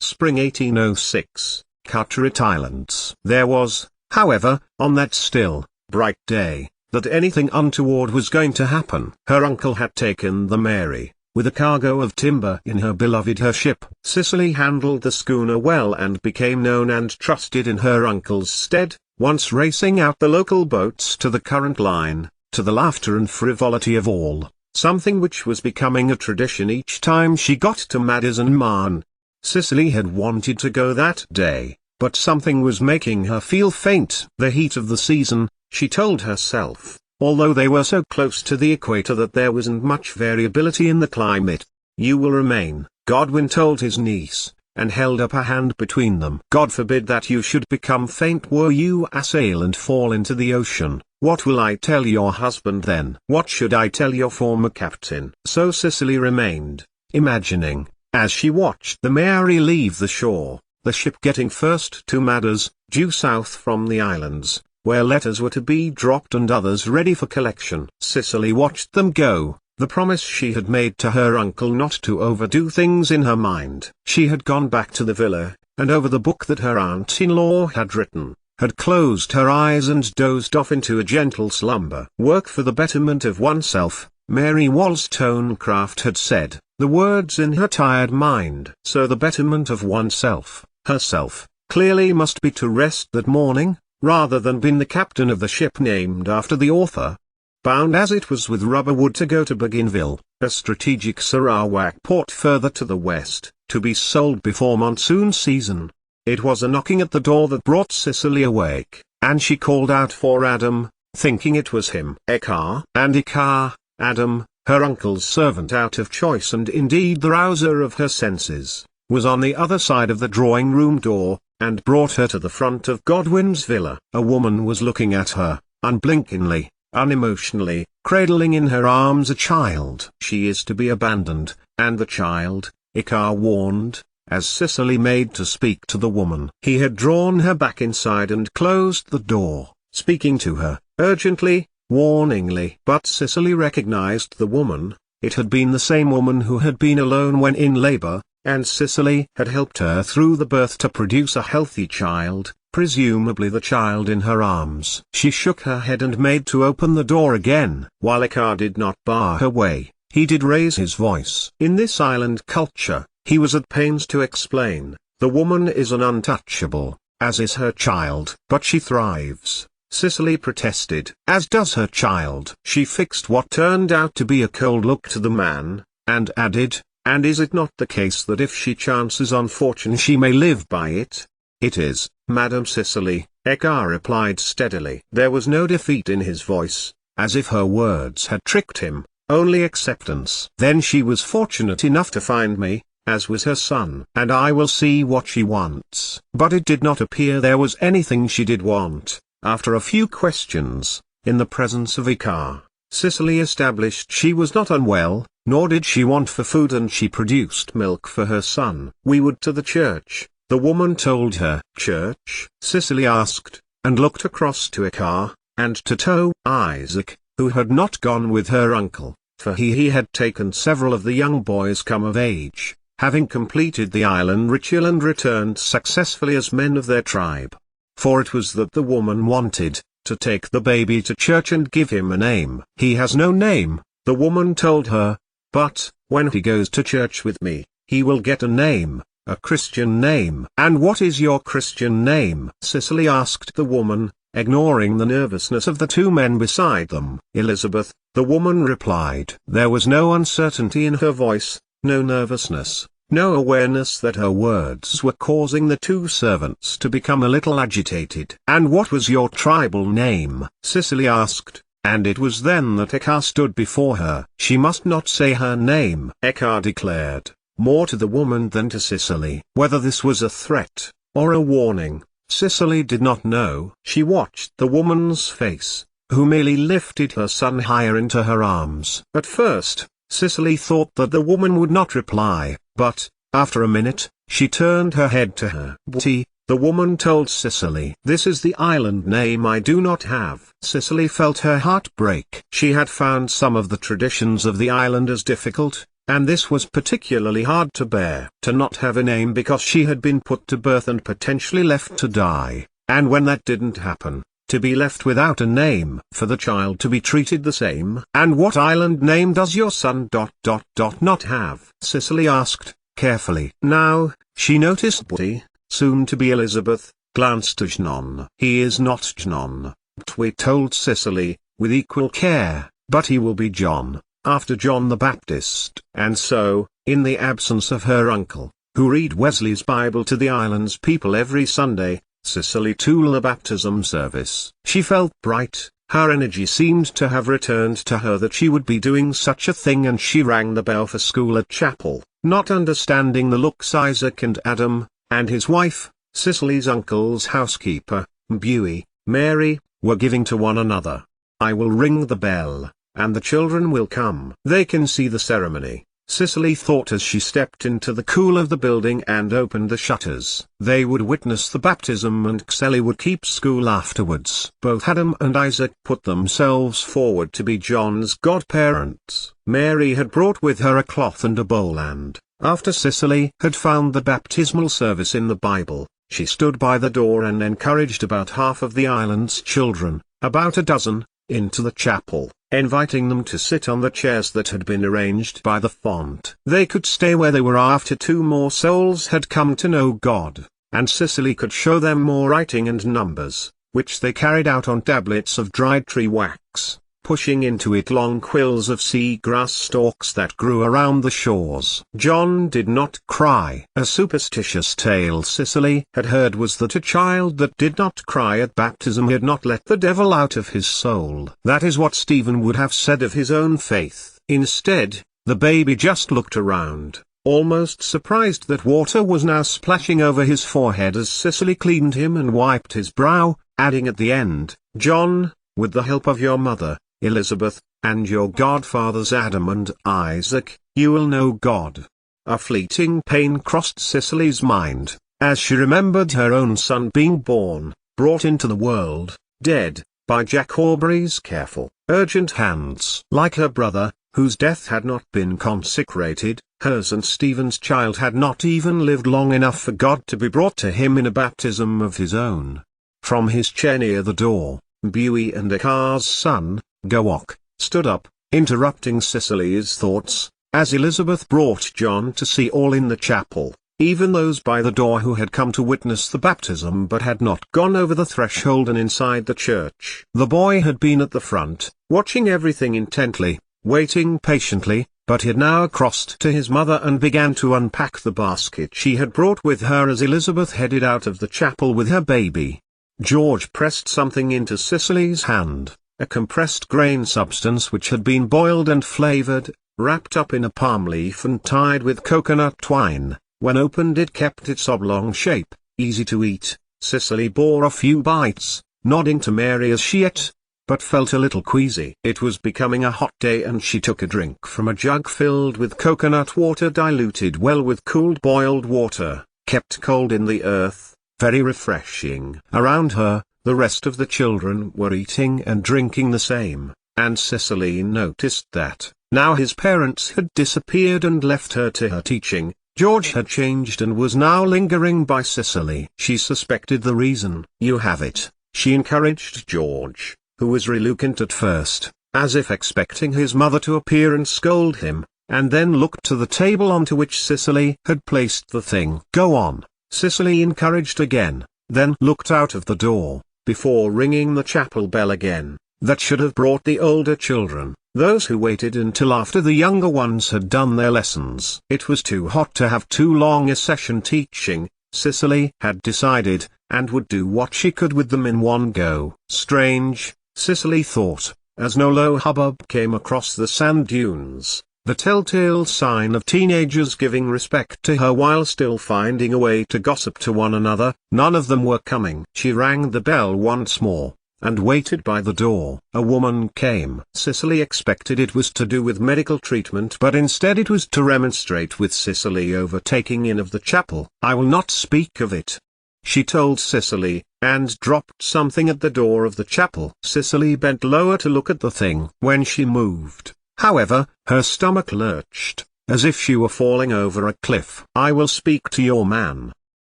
Spring 1806, Carteret Islands. There was, however, on that still, bright day, that anything untoward was going to happen. Her uncle had taken the Mary, with a cargo of timber in her beloved her ship. Cicely handled the schooner well and became known and trusted in her uncle's stead, once racing out the local boats to the current line, to the laughter and frivolity of all, something which was becoming a tradition each time she got to Madders and Marne. Cicely had wanted to go that day, but something was making her feel faint. The heat of the season, she told herself, although they were so close to the equator that there wasn't much variability in the climate. You will remain, Godwin told his niece, and held up a hand between them. God forbid that you should become faint were you assail and fall into the ocean. What will I tell your husband then? What should I tell your former captain? So Cicely remained, imagining, as she watched the Mary leave the shore, the ship getting first to Madders, due south from the islands, where letters were to be dropped and others ready for collection. Cicely watched them go, the promise she had made to her uncle not to overdo things in her mind. She had gone back to the villa, and over the book that her aunt-in-law had written, had closed her eyes and dozed off into a gentle slumber. Work for the betterment of oneself, Mary Wollstonecraft had said, the words in her tired mind. So the betterment of oneself, herself, clearly must be to rest that morning, rather than being the captain of the ship named after the author. Bound as it was with rubber wood to go to Bougainville, a strategic Sarawak port further to the west, to be sold before monsoon season. It was a knocking at the door that brought Cicely awake, and she called out for Adam, thinking it was him. Eka and Eka, Adam, her uncle's servant out of choice and indeed the rouser of her senses, was on the other side of the drawing-room door, and brought her to the front of Godwin's villa. A woman was looking at her, unblinkingly, unemotionally, cradling in her arms a child. She is to be abandoned, and the child, Ika warned, as Cicely made to speak to the woman. He had drawn her back inside and closed the door, speaking to her, urgently, warningly. But Cicely recognized the woman. It had been the same woman who had been alone when in labor, and Cicely had helped her through the birth to produce a healthy child, presumably the child in her arms. She shook her head and made to open the door again. While Ika did not bar her way, he did raise his voice. In this island culture, he was at pains to explain, the woman is an untouchable, as is her child. But she thrives, Cicely protested. As does her child. She fixed what turned out to be a cold look to the man, and added, and is it not the case that if she chances on fortune she may live by it? It is, Madam Cicely, Eka replied steadily. There was no defeat in his voice, as if her words had tricked him, only acceptance. Then she was fortunate enough to find me, as was her son, and I will see what she wants. But it did not appear there was anything she did want. After a few questions, in the presence of Ika, Cicely established she was not unwell, nor did she want for food, and she produced milk for her son. We would to the church, the woman told her. Church? Cicely asked, and looked across to Ika, and to Isaac, who had not gone with her uncle, for he had taken several of the young boys come of age, having completed the island ritual and returned successfully as men of their tribe. For it was that the woman wanted, to take the baby to church and give him a name. He has no name, the woman told her, but, when he goes to church with me, he will get a name, a Christian name. And what is your Christian name? Cicely asked the woman, ignoring the nervousness of the two men beside them. Elizabeth, the woman replied. There was no uncertainty in her voice, no nervousness, no awareness that her words were causing the two servants to become a little agitated. And what was your tribal name? Cicely asked, and it was then that Eka stood before her. She must not say her name, Eka declared, more to the woman than to Cicely. Whether this was a threat, or a warning, Cicely did not know. She watched the woman's face, who merely lifted her son higher into her arms. At first, Cicely thought that the woman would not reply, but, after a minute, she turned her head to her. Booty, the woman told Cicely. This is the island name I do not have. Cicely felt her heart break. She had found some of the traditions of the island as difficult, and this was particularly hard to bear. To not have a name because she had been put to birth and potentially left to die, and when that didn't happen, to be left without a name for the child to be treated the same. "And what island name does your son not have?" Cicely asked, carefully. Now, she noticed Butty, soon to be Elizabeth, glanced at John. "He is not John," Butty told Cicely, with equal care, "but he will be John, after John the Baptist." And so, in the absence of her uncle, who read Wesley's Bible to the island's people every Sunday, Cicely took the baptism service. She felt bright, her energy seemed to have returned to her that she would be doing such a thing, and she rang the bell for school at chapel, not understanding the looks Isaac and Adam, and his wife, Cicely's uncle's housekeeper, Buey, Mary, were giving to one another. "I will ring the bell, and the children will come. They can see the ceremony," Cicely thought as she stepped into the cool of the building and opened the shutters. They would witness the baptism and Xelly would keep school afterwards. Both Adam and Isaac put themselves forward to be John's godparents. Mary had brought with her a cloth and a bowl, and, after Cicely had found the baptismal service in the Bible, she stood by the door and encouraged about half of the island's children, about a dozen, into the chapel, inviting them to sit on the chairs that had been arranged by the font. They could stay where they were after 2 more souls had come to know God, and Cicely could show them more writing and numbers, which they carried out on tablets of dried tree wax, pushing into it long quills of seagrass stalks that grew around the shores. John did not cry. A superstitious tale Cicely had heard was that a child that did not cry at baptism had not let the devil out of his soul. That is what Stephen would have said of his own faith. Instead, the baby just looked around, almost surprised that water was now splashing over his forehead as Cicely cleaned him and wiped his brow, adding at the end, "John, with the help of your mother, Elizabeth, and your godfathers Adam and Isaac, you will know God." A fleeting pain crossed Cicely's mind, as she remembered her own son being born, brought into the world, dead, by Jack Aubrey's careful, urgent hands. Like her brother, whose death had not been consecrated, hers and Stephen's child had not even lived long enough for God to be brought to him in a baptism of his own. From his chair near the door, Buey and Akar's son, Gowok, stood up, interrupting Cicely's thoughts, as Elizabeth brought John to see all in the chapel, even those by the door who had come to witness the baptism but had not gone over the threshold and inside the church. The boy had been at the front, watching everything intently, waiting patiently, but had now crossed to his mother and began to unpack the basket she had brought with her as Elizabeth headed out of the chapel with her baby. George pressed something into Cicely's hand, a compressed grain substance which had been boiled and flavored, wrapped up in a palm leaf and tied with coconut twine. When opened it kept its oblong shape, easy to eat. Cicely bore a few bites, nodding to Mary as she ate, but felt a little queasy. It was becoming a hot day and she took a drink from a jug filled with coconut water diluted well with cooled boiled water, kept cold in the earth, very refreshing. Around her, the rest of the children were eating and drinking the same, and Cicely noticed that, now his parents had disappeared and left her to her teaching, George had changed and was now lingering by Cicely. She suspected the reason. "You have it," she encouraged George, who was reluctant at first, as if expecting his mother to appear and scold him, and then looked to the table onto which Cicely had placed the thing. "Go on," Cicely encouraged again, then looked out of the door, before ringing the chapel bell again. That should have brought the older children, those who waited until after the younger ones had done their lessons. It was too hot to have too long a session teaching, Cicely had decided, and would do what she could with them in one go. Strange, Cicely thought, as no low hubbub came across the sand dunes, the telltale sign of teenagers giving respect to her while still finding a way to gossip to one another. None of them were coming. She rang the bell once more, and waited by the door. A woman came. Cicely expected it was to do with medical treatment, but instead it was to remonstrate with Cicely over taking in of the chapel. "I will not speak of it," she told Cicely, and dropped something at the door of the chapel. Cicely bent lower to look at the thing. When she moved, however, her stomach lurched, as if she were falling over a cliff. "I will speak to your man,"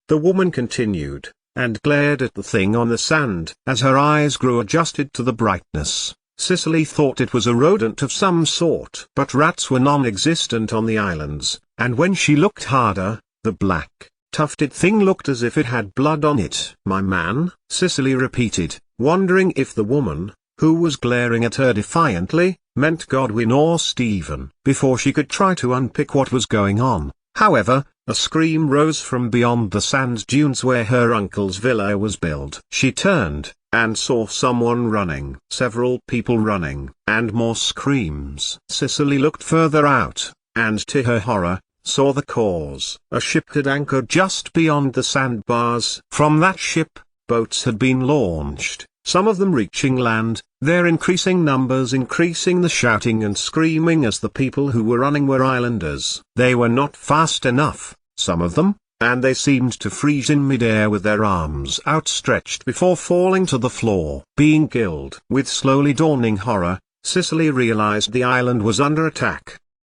the woman continued, and glared at the thing on the sand. As her eyes grew adjusted to the brightness, Cicely thought it was a rodent of some sort. But rats were non-existent on the islands, and when she looked harder, the black, tufted thing looked as if it had blood on it. "My man?" Cicely repeated, wondering if the woman, who was glaring at her defiantly, meant Godwin or Stephen. Before she could try to unpick what was going on, however, a scream rose from beyond the sand dunes where her uncle's villa was built. She turned, and saw someone running. Several people running, and more screams. Cicely looked further out, and to her horror, saw the cause. A ship had anchored just beyond the sandbars. From that ship, boats had been launched, some of them reaching land, their increasing numbers increasing the shouting and screaming as the people who were running were islanders. They were not fast enough, some of them, and they seemed to freeze in midair with their arms outstretched before falling to the floor, being killed. With slowly dawning horror, Cicely realized the island was under attack.